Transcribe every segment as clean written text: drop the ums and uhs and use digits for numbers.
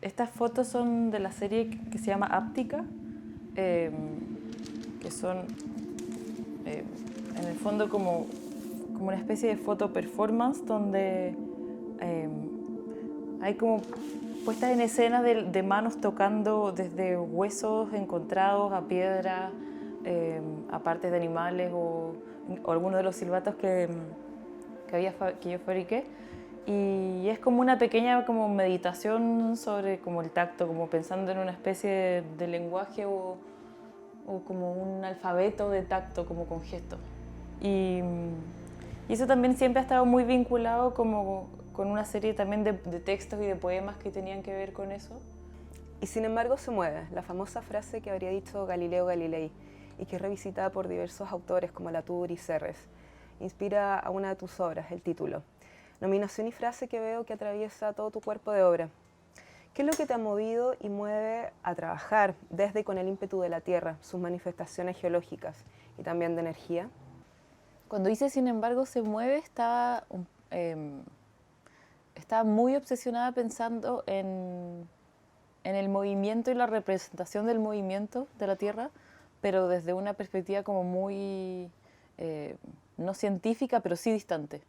Estas fotos son de la serie que se llama Áptica, que son en el fondo como una especie de foto performance donde hay como puestas en escena de manos tocando desde huesos encontrados a piedra, a partes de animales o algunos de los silbatos que yo fabriqué. Y es como una pequeña como meditación sobre como el tacto, como pensando en una especie de lenguaje o como un alfabeto de tacto, como con gestos. Y eso también siempre ha estado muy vinculado como con una serie también de textos y de poemas que tenían que ver con eso. Y sin embargo se mueve, la famosa frase que habría dicho Galileo Galilei y que es revisitada por diversos autores como Latour y Serres. Inspira a una de tus obras, el título. Nominación y frase que veo que atraviesa todo tu cuerpo de obra. ¿Qué es lo que te ha movido y mueve a trabajar desde y con el ímpetu de la Tierra, sus manifestaciones geológicas y también de energía? Cuando hice Sin embargo se mueve, estaba muy obsesionada pensando en el movimiento y la representación del movimiento de la Tierra, pero desde una perspectiva como muy, no científica, pero sí distante.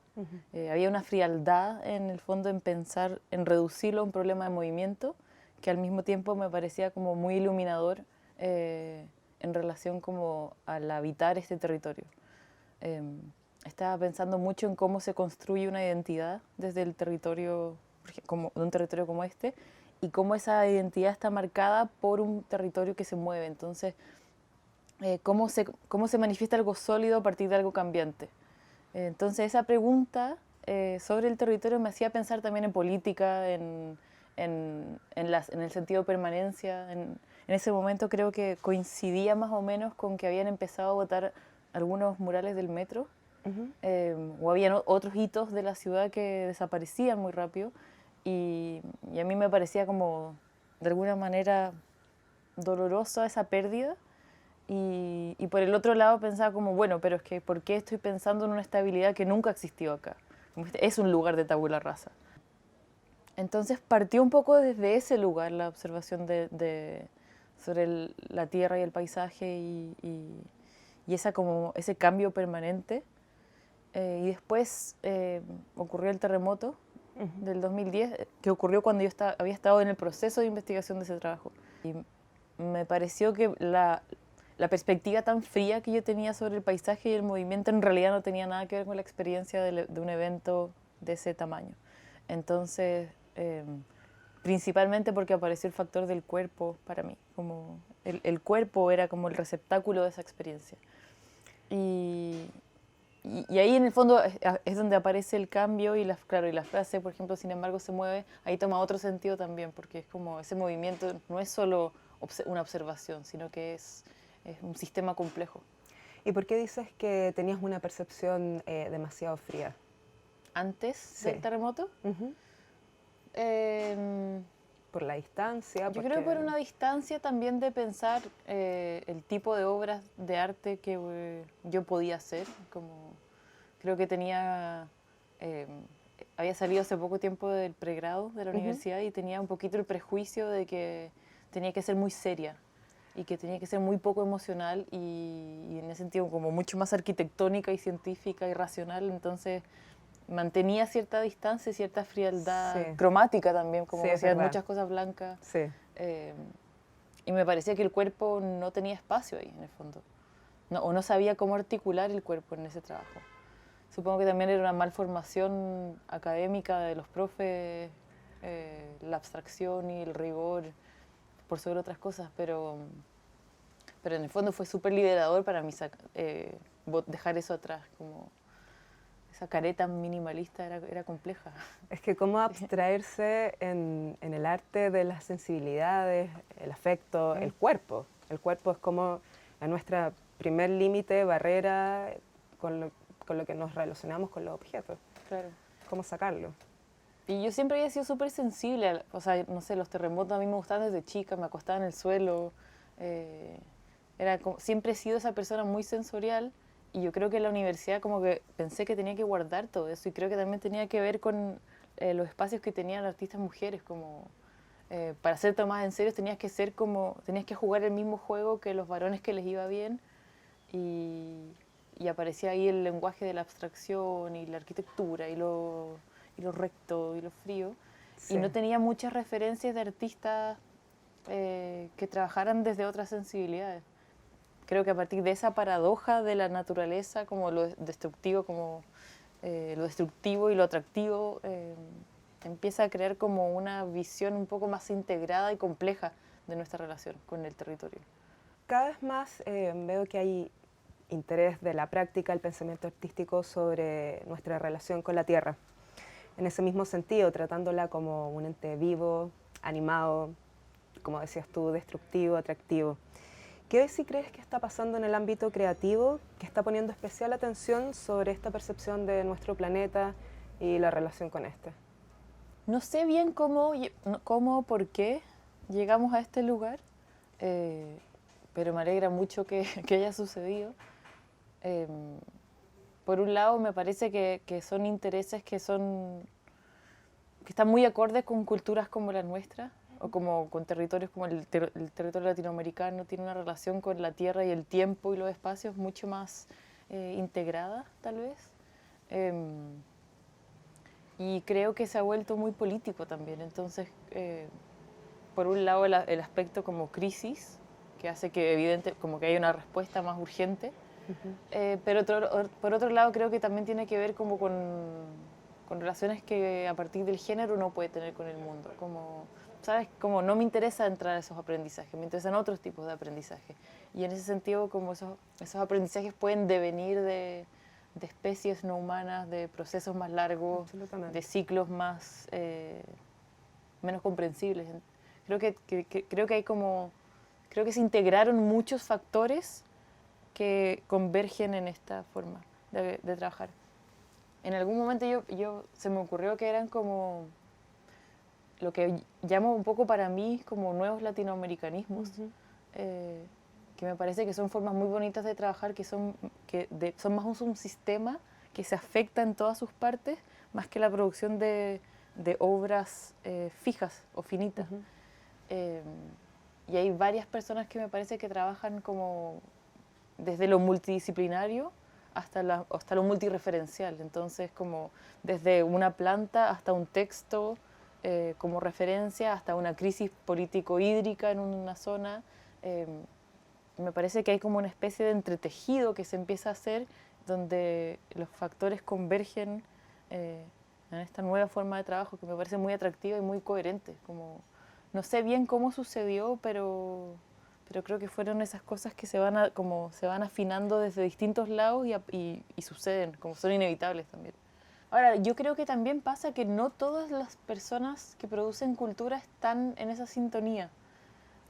Había una frialdad en el fondo en pensar, en reducirlo a un problema de movimiento, que al mismo tiempo me parecía como muy iluminador en relación como al habitar este territorio. Estaba pensando mucho en cómo se construye una identidad desde el territorio, como, de un territorio como este, y cómo esa identidad está marcada por un territorio que se mueve. Entonces, cómo se manifiesta algo sólido a partir de algo cambiante. Entonces, esa pregunta sobre el territorio me hacía pensar también en política, en el sentido de permanencia. En ese momento creo que coincidía más o menos con que habían empezado a botar algunos murales del metro, o habían otros hitos de la ciudad que desaparecían muy rápido, y a mí me parecía como, de alguna manera, dolorosa esa pérdida. Y por el otro lado pensaba como, bueno, pero es que ¿por qué estoy pensando en una estabilidad que nunca existió acá? Es un lugar de tabula rasa. Entonces partió un poco desde ese lugar la observación sobre la tierra y el paisaje y como ese cambio permanente. Y después ocurrió el terremoto del 2010, que ocurrió cuando yo había estado en el proceso de investigación de ese trabajo. Y me pareció que la perspectiva tan fría que yo tenía sobre el paisaje y el movimiento en realidad no tenía nada que ver con la experiencia de un evento de ese tamaño. Entonces, principalmente porque apareció el factor del cuerpo para mí, como el cuerpo era como el receptáculo de esa experiencia. Y ahí en el fondo es donde aparece el cambio y claro, y la frase, por ejemplo, sin embargo se mueve, ahí toma otro sentido también, porque es como ese movimiento no es solo una observación, sino que es un sistema complejo. ¿Y por qué dices que tenías una percepción demasiado fría? ¿Antes del terremoto? ¿Por la distancia? Yo creo por una distancia también de pensar el tipo de obras de arte que yo podía hacer. Creo que había salido hace poco tiempo del pregrado de la universidad y tenía un poquito el prejuicio de que tenía que ser muy seria y que tenía que ser muy poco emocional y en ese sentido como mucho más arquitectónica y científica y racional. Entonces mantenía cierta distancia y cierta frialdad cromática también, como hacía muchas cosas blancas. Y me parecía que el cuerpo no tenía espacio ahí, en el fondo. O no sabía cómo articular el cuerpo en ese trabajo. Supongo que también era una malformación académica de los profes, la abstracción y el rigor, por sobre otras cosas, pero en el fondo fue súper liberador para mí dejar eso atrás, como esa careta minimalista era compleja. Es que cómo abstraerse en el arte de las sensibilidades, el afecto, el cuerpo. El cuerpo es como nuestra primer límite, barrera con lo que nos relacionamos con los objetos. Claro. ¿Cómo sacarlo? Y yo siempre había sido súper sensible, o sea, no sé, los terremotos a mí me gustaban desde chica, me acostaba en el suelo. Siempre he sido esa persona muy sensorial. Y yo creo que en la universidad como que pensé que tenía que guardar todo eso y creo que también tenía que ver con los espacios que tenían artistas mujeres, como para ser tomadas en serio tenías que jugar el mismo juego que los varones que les iba bien y aparecía ahí el lenguaje de la abstracción y la arquitectura y lo recto y lo frío. Sí. Y no tenía muchas referencias de artistas que trabajaran desde otras sensibilidades. Creo que a partir de esa paradoja de la naturaleza, como lo destructivo, lo destructivo y lo atractivo, empieza a crear como una visión un poco más integrada y compleja de nuestra relación con el territorio. Cada vez más veo que hay interés de la práctica, el pensamiento artístico sobre nuestra relación con la tierra. En ese mismo sentido, tratándola como un ente vivo, animado, como decías tú, destructivo, atractivo. ¿Qué hoy sí crees que está pasando en el ámbito creativo que está poniendo especial atención sobre esta percepción de nuestro planeta y la relación con este? No sé bien por qué llegamos a este lugar, pero me alegra mucho que haya sucedido. Por un lado, me parece que son intereses que están muy acordes con culturas como la nuestra, o con territorios como el territorio latinoamericano. Tiene una relación con la tierra y el tiempo y los espacios mucho más integrada, tal vez. Y creo que se ha vuelto muy político también. Entonces, por un lado, el aspecto como crisis, que hace que como que haya una respuesta más urgente. Pero por otro lado, creo que también tiene que ver como con relaciones que a partir del género uno puede tener con el mundo. Como, ¿sabes? Como no me interesa entrar a esos aprendizajes, me interesan otros tipos de aprendizaje. Y en ese sentido, como esos aprendizajes pueden devenir de especies no humanas, de procesos más largos, de ciclos menos comprensibles. Creo que se integraron muchos factores que convergen en esta forma de trabajar. En algún momento se me ocurrió que eran como lo que llamo un poco para mí como nuevos latinoamericanismos, que me parece que son formas muy bonitas de trabajar, son más un sistema que se afecta en todas sus partes, más que la producción de obras fijas o finitas. Y hay varias personas que me parece que trabajan como desde lo multidisciplinario hasta lo multireferencial. Entonces, como desde una planta hasta un texto como referencia, hasta una crisis político-hídrica en una zona. Me parece que hay como una especie de entretejido que se empieza a hacer donde los factores convergen en esta nueva forma de trabajo que me parece muy atractiva y muy coherente. Como, no sé bien cómo sucedió, pero creo que fueron esas cosas que se van afinando desde distintos lados y suceden, como son inevitables también. Ahora, yo creo que también pasa que no todas las personas que producen cultura están en esa sintonía.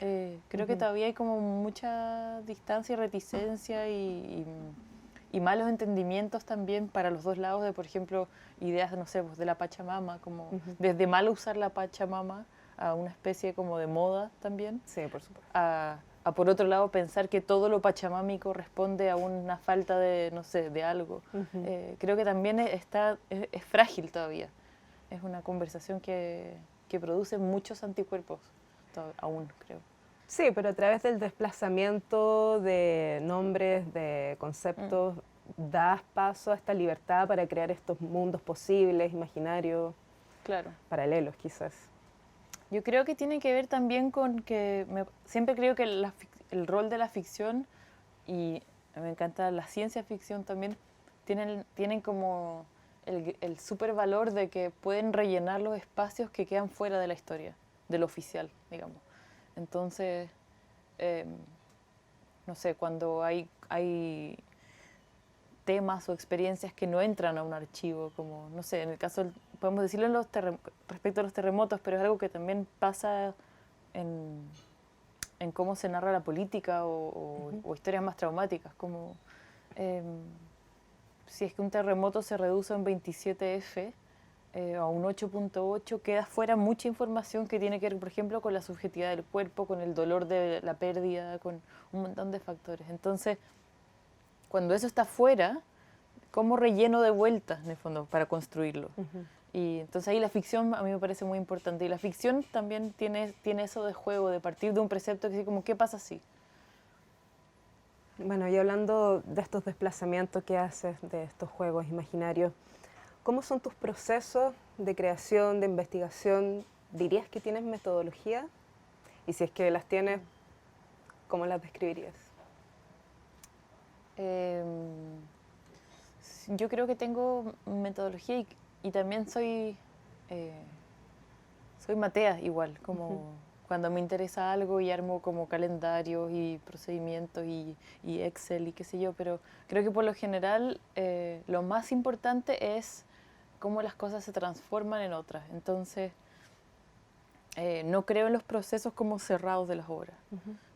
Creo que todavía hay como mucha distancia y reticencia y malos entendimientos también para los dos lados de, por ejemplo, ideas, no sé, pues, de la Pachamama, como desde mal usar la Pachamama a una especie como de moda también. Sí, por supuesto. A por otro lado pensar que todo lo pachamámico responde a una falta de, no sé, de algo. Creo que también es frágil todavía. Es una conversación que produce muchos anticuerpos aún, creo. Sí, pero a través del desplazamiento de nombres, de conceptos, das paso a esta libertad para crear estos mundos posibles, imaginarios, claro, paralelos quizás. Yo creo que tiene que ver también con que siempre creo que el rol de la ficción, y me encanta la ciencia ficción también, tienen como el súper valor de que pueden rellenar los espacios que quedan fuera de la historia, de lo oficial, digamos. Entonces, no sé, cuando hay temas o experiencias que no entran a un archivo, como, no sé, en el caso, podemos decirlo respecto a los terremotos, pero es algo que también pasa en cómo se narra la política o historias más traumáticas, como si es que un terremoto se reduce a un 27F a un 8.8, queda fuera mucha información que tiene que ver, por ejemplo, con la subjetividad del cuerpo, con el dolor de la pérdida, con un montón de factores. Entonces, cuando eso está fuera, ¿cómo relleno de vueltas, en el fondo, para construirlo? Y entonces ahí la ficción a mí me parece muy importante. Y la ficción también tiene eso de juego, de partir de un precepto que dice como, ¿qué pasa si? Bueno, y hablando de estos desplazamientos que haces, de estos juegos imaginarios, ¿cómo son tus procesos de creación, de investigación? ¿Dirías que tienes metodología? Y si es que las tienes, ¿cómo las describirías? Em, yo creo que tengo metodología y también eh, soy matea igual, como cuando me interesa algo y armo como calendarios y procedimientos y Excel y qué sé yo, pero creo que por lo general lo más importante es cómo las cosas se transforman en otras. Entonces, no creo en los procesos como cerrados de las obras.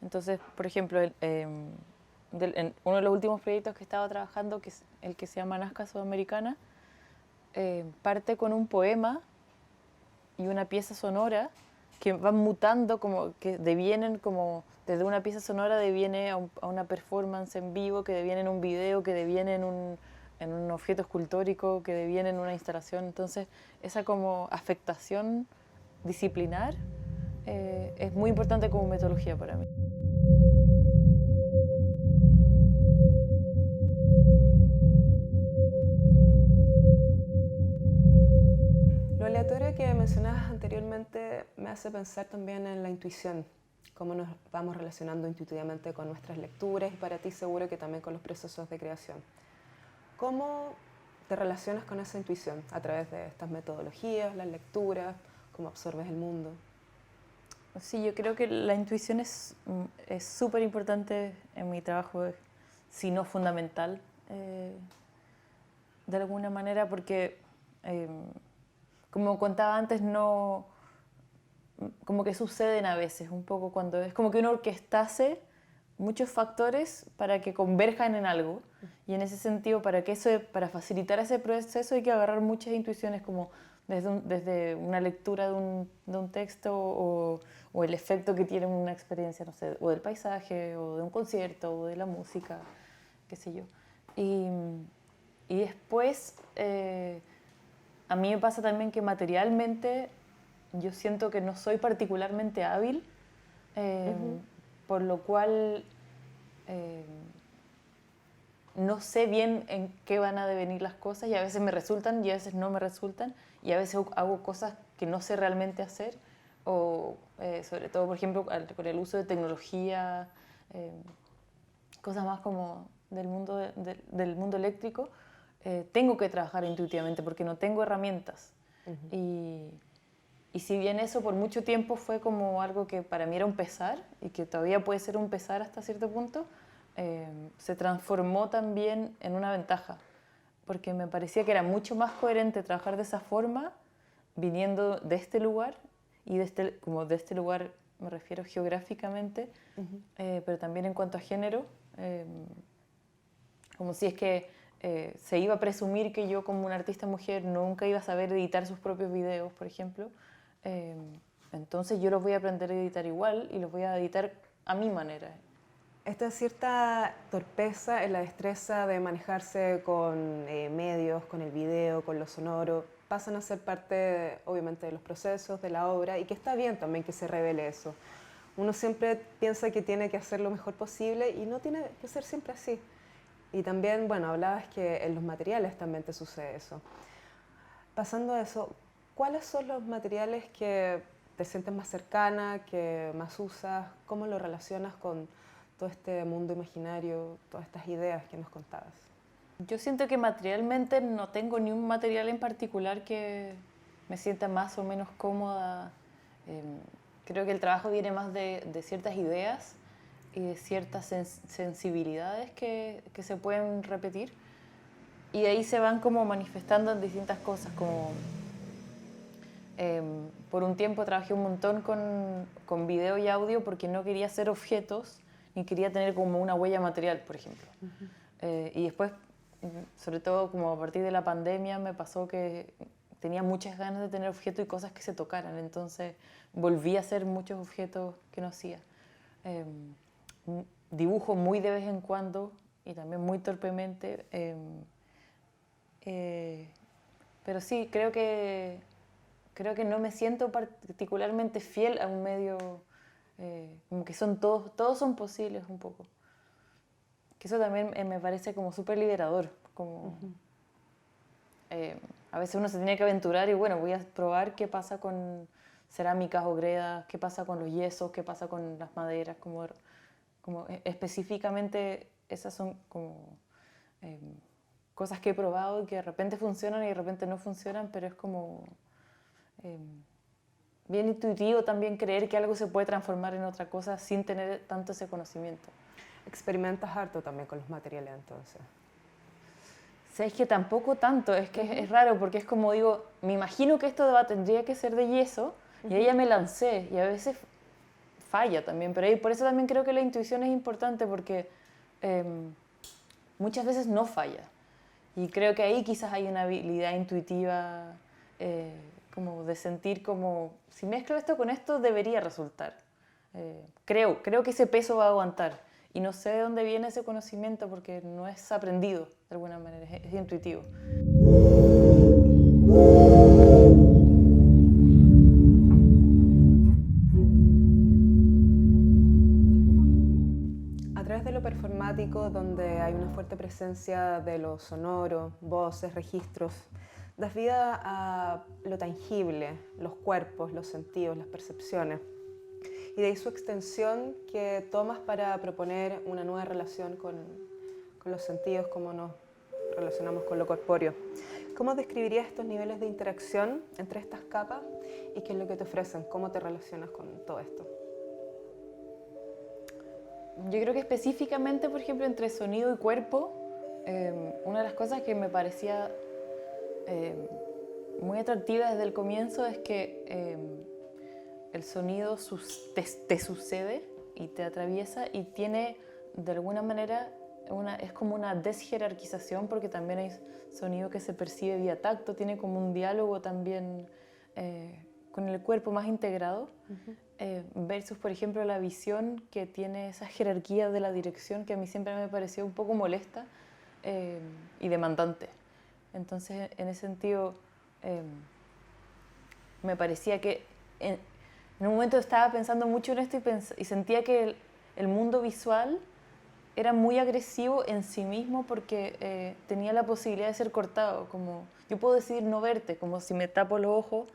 Entonces, por ejemplo, en uno de los últimos proyectos que estaba trabajando, que es el que se llama Nazca Sudamericana, parte con un poema y una pieza sonora que van mutando, como que devienen como desde una pieza sonora deviene a una performance en vivo, que deviene en un video, que deviene en un objeto escultórico, que deviene en una instalación. Entonces, esa como afectación disciplinar es muy importante como metodología para mí. Lo aleatorio que mencionabas anteriormente me hace pensar también en la intuición, cómo nos vamos relacionando intuitivamente con nuestras lecturas y para ti seguro que también con los procesos de creación. ¿Cómo te relacionas con esa intuición a través de estas metodologías, las lecturas, cómo absorbes el mundo? Sí, yo creo que la intuición es súper importante en mi trabajo, si no fundamental, de alguna manera, porque, como contaba antes, no, como que suceden a veces un poco cuando es como que uno orquestase muchos factores para que converjan en algo. Y en ese sentido, para facilitar ese proceso hay que agarrar muchas intuiciones como desde una lectura de un texto o el efecto que tiene una experiencia, no sé, o del paisaje, o de un concierto, o de la música, qué sé yo. Y, y después, a mí me pasa también que materialmente yo siento que no soy particularmente hábil, eh, por lo cual eh, no sé bien en qué van a devenir las cosas y a veces me resultan y a veces no me resultan y a veces hago cosas que no sé realmente hacer o sobre todo, por ejemplo, con el uso de tecnología, eh, cosas más como del mundo eléctrico, tengo que trabajar intuitivamente porque no tengo herramientas. Y, y si bien eso por mucho tiempo fue como algo que para mí era un pesar y que todavía puede ser un pesar hasta cierto punto, se transformó también en una ventaja, porque me parecía que era mucho más coherente trabajar de esa forma, viniendo de este lugar, y como de este lugar me refiero geográficamente, pero también en cuanto a género, eh, como si es que se iba a presumir que yo como una artista mujer nunca iba a saber editar sus propios videos, por ejemplo. Eh, entonces yo los voy a aprender a editar igual y los voy a editar a mi manera. Esta cierta torpeza en la destreza de manejarse con medios, con el video, con lo sonoro, pasan a ser parte, obviamente, de los procesos, de la obra, y que está bien también que se revele eso. Uno siempre piensa que tiene que hacer lo mejor posible y no tiene que ser siempre así. Y también, bueno, hablabas que en los materiales también te sucede eso. Pasando a eso, ¿cuáles son los materiales que te sientes más cercana, que más usas? ¿Cómo lo relacionas con todo este mundo imaginario, todas estas ideas que nos contabas? Yo siento que materialmente no tengo ni un material en particular que me sienta más o menos cómoda. Eh, Creo que el trabajo viene más de ciertas ideas y de ciertas sensibilidades que se pueden repetir. Y de ahí se van como manifestando en distintas cosas, como por un tiempo trabajé un montón con video y audio porque no quería hacer objetos ni quería tener como una huella material, por ejemplo. Y después, sobre todo como a partir de la pandemia, me pasó que tenía muchas ganas de tener objetos y cosas que se tocaran, entonces volví a hacer muchos objetos que no hacía. Eh, Dibujo muy de vez en cuando y también muy torpemente. Eh, pero sí, creo que no me siento particularmente fiel a un medio, como que todos son posibles un poco. Que eso también me parece como súper liberador, como a veces uno se tiene que aventurar y bueno, voy a probar qué pasa con cerámicas o gredas, qué pasa con los yesos, qué pasa con las maderas, como específicamente esas son como cosas que he probado y que de repente funcionan y de repente no funcionan, pero es como bien intuitivo también creer que algo se puede transformar en otra cosa sin tener tanto ese conocimiento. Experimentas harto también con los materiales entonces. Sabes que tampoco tanto, es que es raro porque es como digo, me imagino que esto tendría que ser de yeso y ahí ya me lancé y a veces falla también, pero ahí, por eso también creo que la intuición es importante porque muchas veces no falla y creo que ahí quizás hay una habilidad intuitiva como de sentir como si mezclo esto con esto debería resultar. Creo que ese peso va a aguantar. Y no sé de dónde viene ese conocimiento porque no es aprendido de alguna manera, es intuitivo. A través de lo performático, donde hay una fuerte presencia de lo sonoro, voces, registros, das vida a lo tangible, los cuerpos, los sentidos, las percepciones. Y de ahí su extensión que tomas para proponer una nueva relación con los sentidos, cómo nos relacionamos con lo corpóreo. ¿Cómo describirías estos niveles de interacción entre estas capas y qué es lo que te ofrecen? ¿Cómo te relacionas con todo esto? Yo creo que específicamente, por ejemplo, entre sonido y cuerpo, una de las cosas que me parecía muy atractiva desde el comienzo es que el sonido te sucede y te atraviesa y tiene de alguna manera es como una desjerarquización porque también hay sonido que se percibe vía tacto, tiene como un diálogo también con el cuerpo más integrado versus por ejemplo la visión que tiene esa jerarquía de la dirección que a mí siempre me pareció un poco molesta y demandante. Entonces en ese sentido me parecía que en un momento estaba pensando mucho en esto y sentía que el mundo visual era muy agresivo en sí mismo porque tenía la posibilidad de ser cortado. Como yo puedo decidir no verte, como si me tapo los ojos.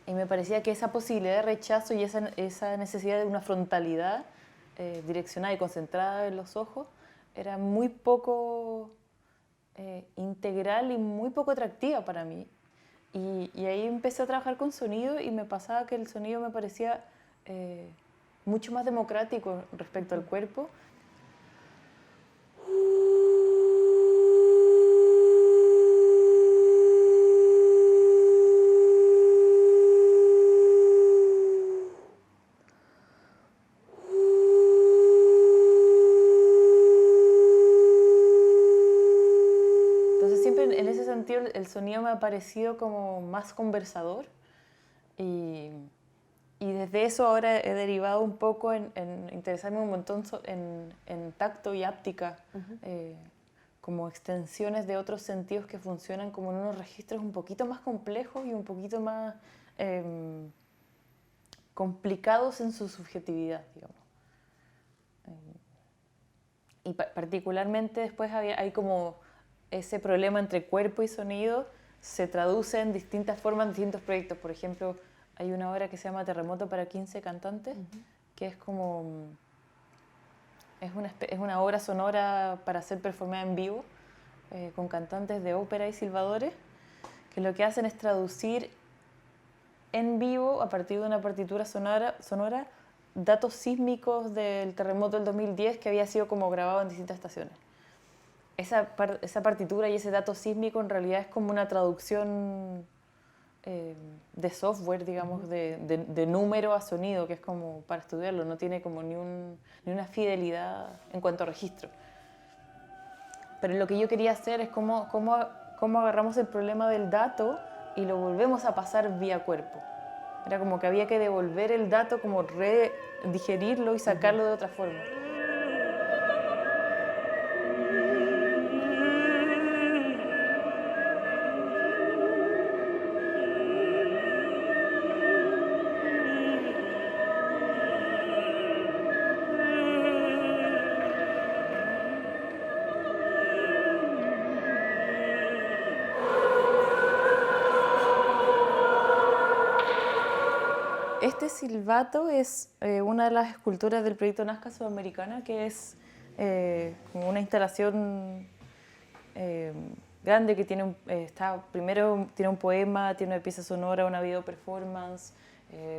Y me parecía que esa posibilidad de rechazo y esa necesidad de una frontalidad direccionada y concentrada en los ojos era muy poco integral y muy poco atractiva para mí. Y ahí empecé a trabajar con sonido y me pasaba que el sonido me parecía mucho más democrático respecto al cuerpo. Entonces siempre en ese sentido el sonido me ha parecido como más conversador y desde eso ahora he derivado un poco en interesarme un montón en tacto y áptica, como extensiones de otros sentidos que funcionan como en unos registros un poquito más complejos y un poquito más complicados en su subjetividad, digamos. Y particularmente después hay como ese problema entre cuerpo y sonido se traduce en distintas formas en distintos proyectos. Por ejemplo, hay una obra que se llama Terremoto para 15 cantantes, que es como es una obra sonora para ser performada en vivo con cantantes de ópera y silbadores, que lo que hacen es traducir en vivo, a partir de una partitura sonora datos sísmicos del terremoto del 2010 que había sido como grabado en distintas estaciones. Esa partitura y ese dato sísmico en realidad es como una traducción de software, digamos, de número a sonido, que es como para estudiarlo, no tiene como ni una fidelidad en cuanto a registro. Pero lo que yo quería hacer es cómo agarramos el problema del dato y lo volvemos a pasar vía cuerpo. Era como que había que devolver el dato, como redigerirlo y sacarlo de otra forma. este silbato es una de las esculturas del proyecto Nazca Sudamericana, que es como una instalación grande que tiene primero tiene un poema, tiene una pieza sonora, una video performance,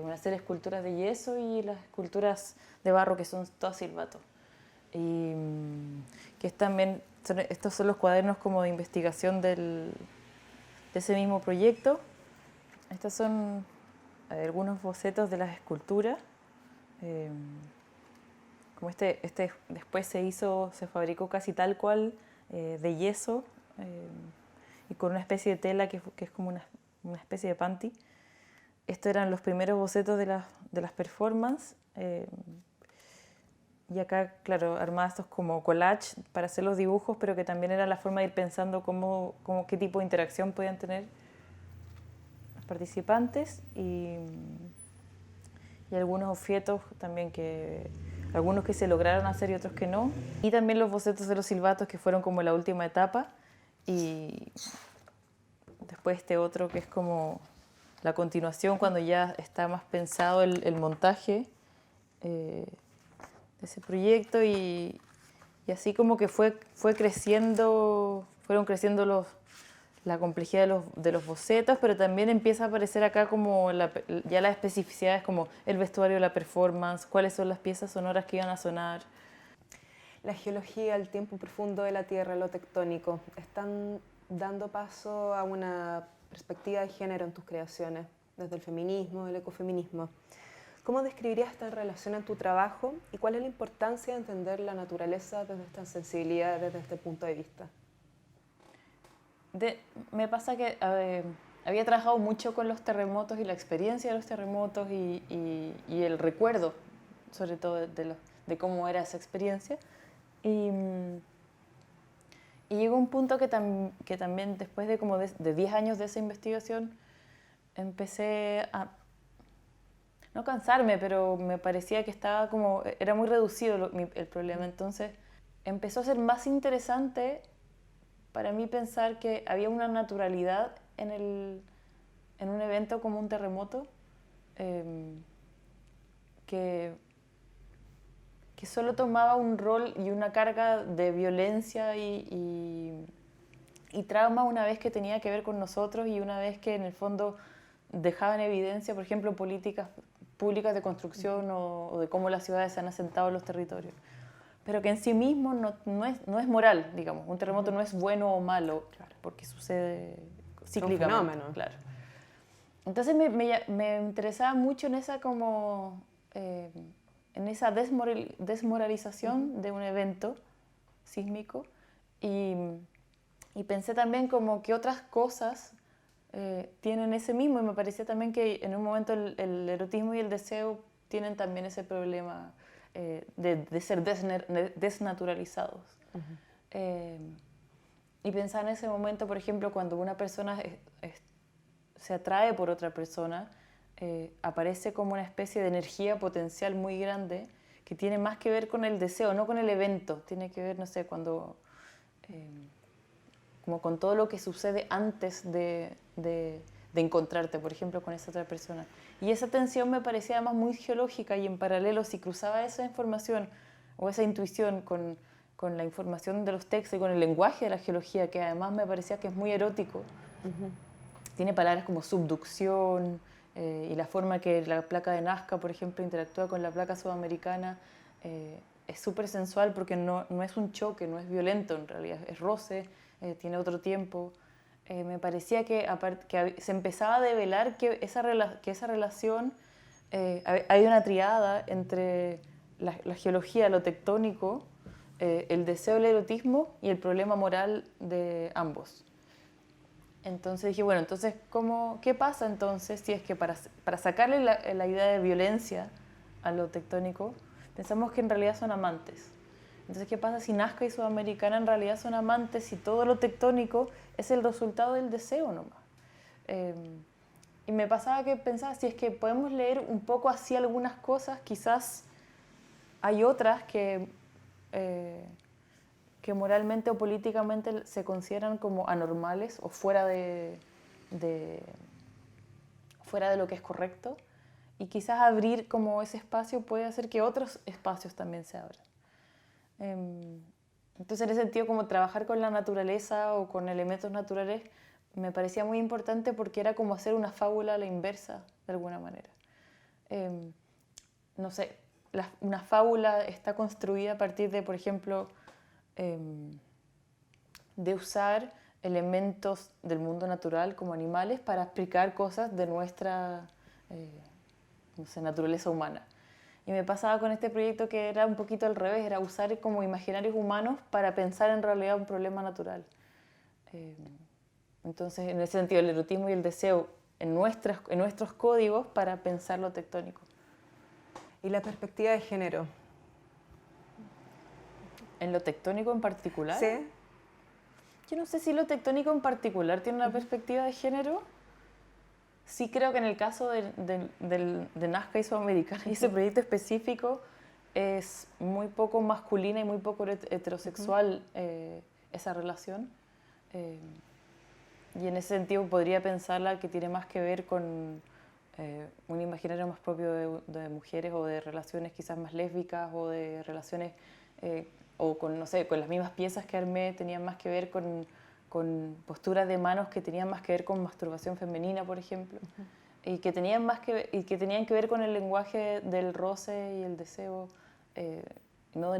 una serie de esculturas de yeso y las esculturas de barro que son todas silbato. Y que es también, estos son los cuadernos como de investigación de ese mismo proyecto. Estos son algunos bocetos de las esculturas. Como este después se fabricó casi tal cual, de yeso, y con una especie de tela que es como una especie de panty. Estos eran los primeros bocetos de las performances. Y acá, claro, armaba estos como collage para hacer los dibujos, pero que también era la forma de ir pensando qué tipo de interacción podían tener los participantes. Y algunos objetos también algunos que se lograron hacer y otros que no. Y también los bocetos de los silbatos, que fueron como la última etapa. Y después este otro que es como la continuación, cuando ya está más pensado el montaje de ese proyecto. Y así como que fueron creciendo la complejidad de los bocetos, pero también empieza a aparecer acá como ya las especificidades, como el vestuario, la performance, cuáles son las piezas sonoras que iban a sonar. La geología, el tiempo profundo de la Tierra, lo tectónico, están dando paso a una perspectiva de género en tus creaciones, desde el feminismo, el ecofeminismo. ¿Cómo describirías esta relación en tu trabajo y cuál es la importancia de entender la naturaleza desde esta sensibilidad, desde este punto de vista? Me pasa que había trabajado mucho con los terremotos y la experiencia de los terremotos y el recuerdo, sobre todo, de cómo era esa experiencia. Y llegó un punto que también después de como de 10 años de esa investigación, empecé a no cansarme, pero me parecía que era muy reducido el problema. Entonces empezó a ser más interesante para mí pensar que había una naturalidad en un evento como un terremoto, que solo tomaba un rol y una carga de violencia y trauma una vez que tenía que ver con nosotros y una vez que en el fondo dejaba en evidencia, por ejemplo, políticas públicas de construcción o de cómo las ciudades se han asentado en los territorios. Pero que en sí mismo no es moral, digamos. Un terremoto no es bueno o malo, claro, porque sucede cíclicamente. Es un fenómeno. Claro. Entonces me interesaba mucho en esa desmoralización de un evento sísmico y pensé también como que otras cosas tienen ese mismo, y me parecía también que en un momento el erotismo y el deseo tienen también ese problema de ser desnaturalizados. Y pensaba en ese momento, por ejemplo, cuando una persona se atrae por otra persona, aparece como una especie de energía potencial muy grande que tiene más que ver con el deseo, no con el evento. Tiene que ver, no sé, como con todo lo que sucede antes de encontrarte, por ejemplo, con esa otra persona. Y esa tensión me parecía además muy geológica, y en paralelo, si cruzaba esa información o esa intuición con la información de los textos y con el lenguaje de la geología, que además me parecía que es muy erótico. Tiene palabras como subducción, y la forma que la placa de Nazca, por ejemplo, interactúa con la placa sudamericana, es súper sensual porque no es un choque, no es violento en realidad, es roce, tiene otro tiempo. Me parecía que se empezaba a develar que esa relación, hay una triada entre la geología, lo tectónico, el deseo, el erotismo y el problema moral de ambos. Entonces dije, bueno, entonces, ¿qué pasa entonces si es que para sacarle la idea de violencia a lo tectónico, pensamos que en realidad son amantes? Entonces, ¿qué pasa si Nazca y Sudamericana en realidad son amantes y todo lo tectónico es el resultado del deseo nomás? Y me pasaba que pensaba, si es que podemos leer un poco así algunas cosas, quizás hay otras que moralmente o políticamente se consideran como anormales o fuera de lo que es correcto, y quizás abrir como ese espacio puede hacer que otros espacios también se abran. Entonces, en ese sentido, como trabajar con la naturaleza o con elementos naturales me parecía muy importante porque era como hacer una fábula a la inversa, de alguna manera. No sé, una fábula está construida a partir de, por ejemplo, de usar elementos del mundo natural como animales para explicar cosas de nuestra no sé, naturaleza humana. Y me pasaba con este proyecto que era un poquito al revés, era usar como imaginarios humanos para pensar en realidad un problema natural. Entonces, en ese sentido, el erotismo y el deseo en nuestros códigos para pensar lo tectónico. Y la perspectiva de género. ¿En lo tectónico en particular? Sí. Yo no sé si lo tectónico en particular tiene una perspectiva de género. Sí creo que en el caso de Nazca y Sudamericana y ese proyecto específico es muy poco masculina y muy poco heterosexual esa relación. Y en ese sentido podría pensarla que tiene más que ver con un imaginario más propio de mujeres o de relaciones quizás más lésbicas o de relaciones o con, no sé, con las mismas piezas que armé tenían más que ver con posturas de manos que tenían más que ver con masturbación femenina, por ejemplo, y que tenían que ver con el lenguaje del roce y el deseo, no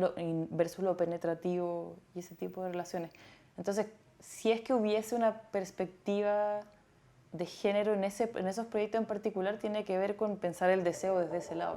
versus lo penetrativo y ese tipo de relaciones. Entonces, si es que hubiese una perspectiva de género en esos proyectos en particular, tiene que ver con pensar el deseo desde ese lado.